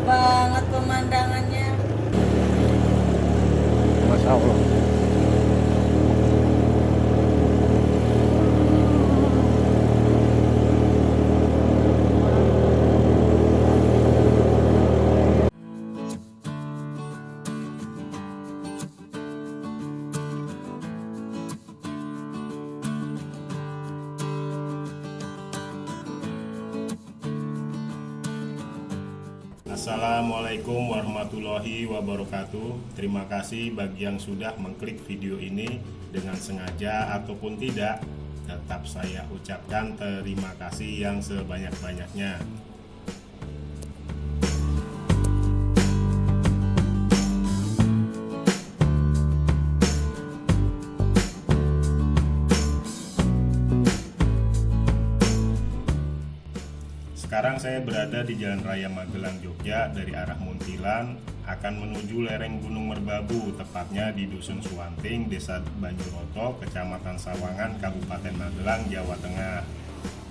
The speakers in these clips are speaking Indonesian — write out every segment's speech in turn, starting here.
banget pemandangannya. Masya Allah. Assalamualaikum warahmatullahi wabarakatuh. Terima kasih bagi yang sudah mengklik video ini dengan sengaja ataupun tidak. Tetap saya ucapkan terima kasih yang sebanyak-banyaknya. Sekarang saya berada di Jalan Raya Magelang, Jogja. Dari arah Muntilan akan menuju lereng Gunung Merbabu, tepatnya di Dusun Suwanting, Desa Banjuroto, Kecamatan Sawangan, Kabupaten Magelang, Jawa Tengah.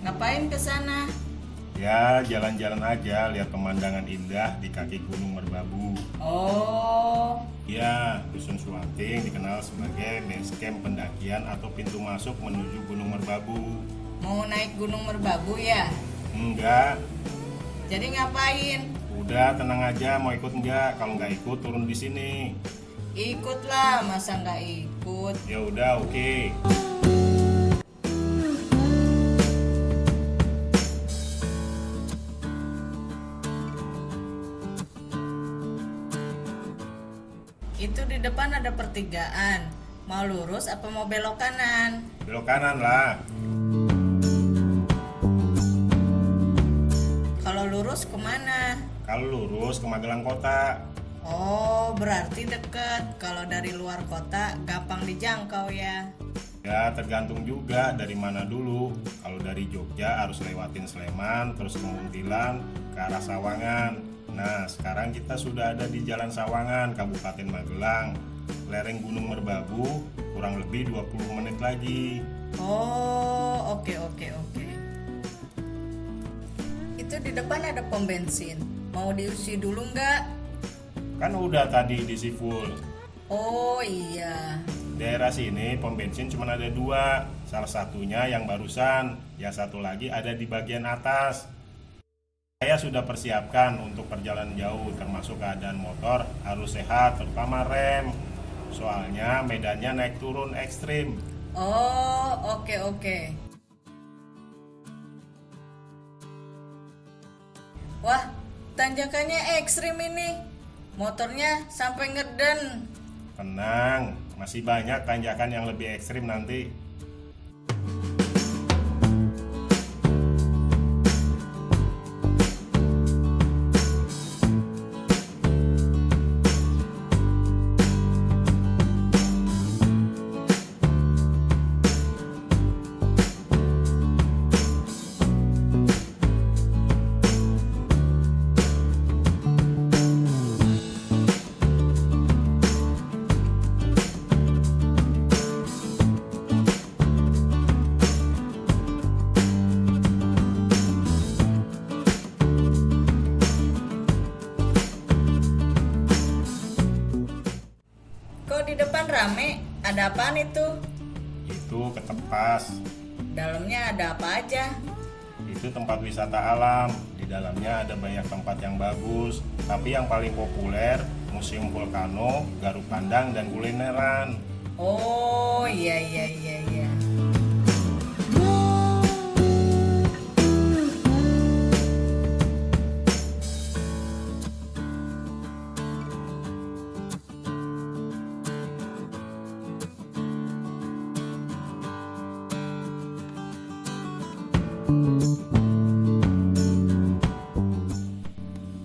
Ngapain ke sana? Ya, jalan-jalan aja, lihat pemandangan indah di kaki Gunung Merbabu. Oh, Ya, Dusun Suwanting dikenal sebagai base camp pendakian atau pintu masuk menuju Gunung Merbabu. mau naik Gunung Merbabu ya? Enggak, Jadi ngapain? udah tenang aja, mau ikut enggak? Kalau nggak ikut turun di sini. Ikutlah, masa nggak ikut? Ya udah, oke. Itu di depan ada pertigaan. Mau lurus apa mau belok kanan? Belok kanan lah. Kalau lurus kemana? Kalau lurus ke Magelang Kota. Oh, berarti deket. Kalau dari luar kota gampang dijangkau ya. Ya tergantung juga dari mana dulu. Kalau dari Jogja harus lewatin Sleman, terus ke Muntilan, ke arah Sawangan. Nah sekarang kita sudah ada di Jalan Sawangan, Kabupaten Magelang. Lereng Gunung Merbabu, kurang lebih 20 menit lagi. Oh, oke. Itu di depan ada pom bensin. Mau diisi dulu nggak? Kan udah tadi diisi full. Oh iya. Daerah sini pom bensin cuma ada 2. Salah satunya yang barusan, yang satu lagi ada di bagian atas. Saya sudah persiapkan untuk perjalanan jauh, termasuk keadaan motor harus sehat, terutama rem. Soalnya medannya naik turun ekstrim. Oh, oke. Wah, tanjakannya ekstrim ini. Motornya sampai ngeden. Tenang, masih banyak tanjakan yang lebih ekstrim nanti. Kok di depan rame? Ada apaan itu? Itu Ketepas. Dalamnya ada apa aja? Itu tempat wisata alam. Di dalamnya ada banyak tempat yang bagus. Tapi yang paling populer, Museum Vulcano, Garuk Pandang, dan kulineran. Oh, iya.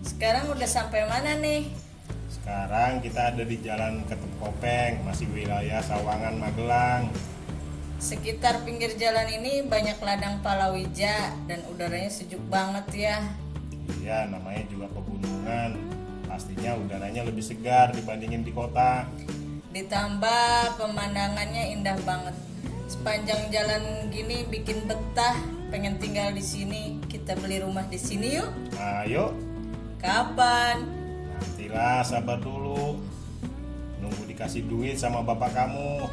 Sekarang udah sampai mana nih? Sekarang kita ada di Jalan Ketep Kopeng, masih wilayah Sawangan, Magelang. Sekitar pinggir jalan ini banyak ladang palawija dan udaranya sejuk banget ya. Ya, namanya juga pegunungan. Pastinya udaranya lebih segar dibandingin di kota. Ditambah pemandangannya indah banget. Sepanjang jalan gini bikin betah, pengen tinggal di sini. Kita beli rumah di sini yuk. Ayo, Kapan? Nantilah, sabar dulu. Nunggu dikasih duit sama bapak kamu.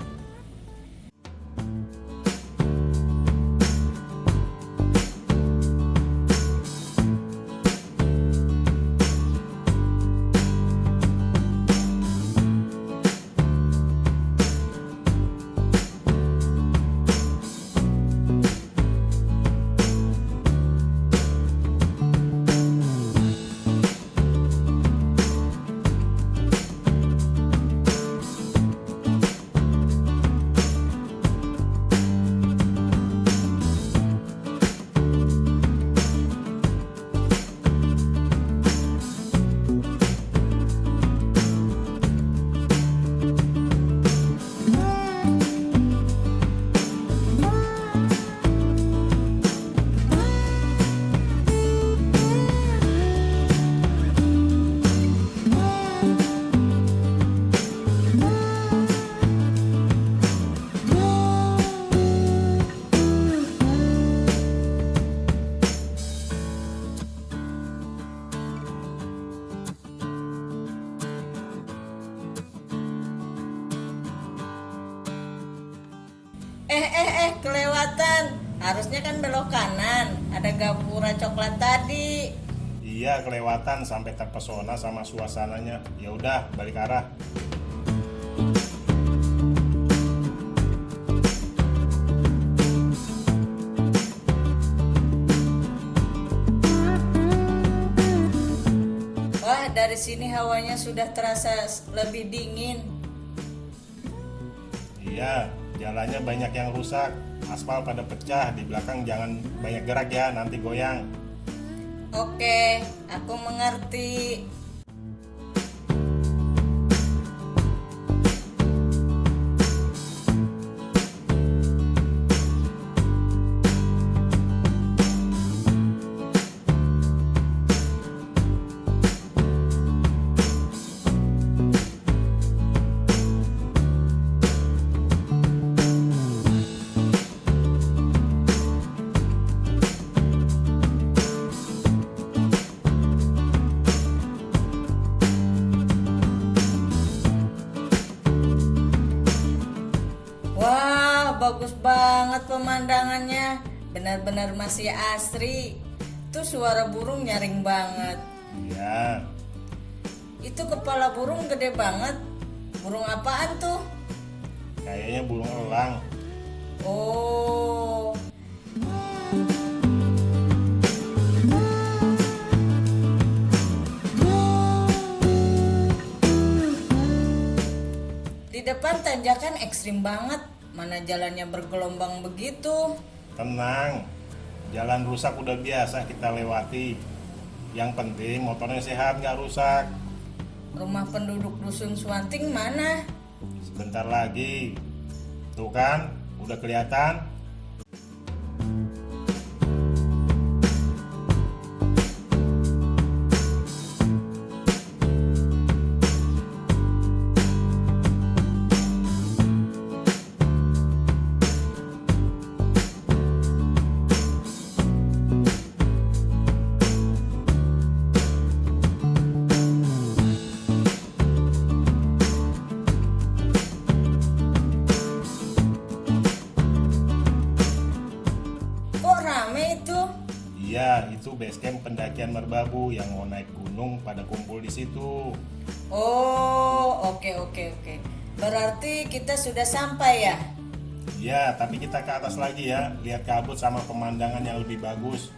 Kelewatan. Harusnya kan belok kanan. Ada gapura coklat tadi. Iya, kelewatan sampai terpesona sama suasananya. Ya udah, balik arah. Wah, dari sini hawanya sudah terasa lebih dingin. Iya, jalannya banyak yang rusak. Aspal pada pecah, di belakang jangan banyak gerak ya, nanti goyang. Oke, aku mengerti. Wah, bagus banget pemandangannya. Benar-benar masih asri. Tuh suara burung nyaring banget. Iya, Itu kepala burung gede banget. Burung apaan tuh? kayaknya burung elang. Oh. Di depan tanjakan ekstrim banget. Mana jalannya bergelombang begitu? Tenang, jalan rusak udah biasa kita lewati. Yang penting motornya sehat, nggak rusak. Rumah penduduk dusun Suwanting mana? Sebentar lagi. Tuh kan, udah kelihatan. Kok rame itu? Iya, itu base camp pendakian Merbabu yang mau naik gunung pada kumpul di situ. Oh, oke. Berarti kita sudah sampai ya? Iya, tapi kita ke atas lagi ya, lihat kabut sama pemandangan yang lebih bagus.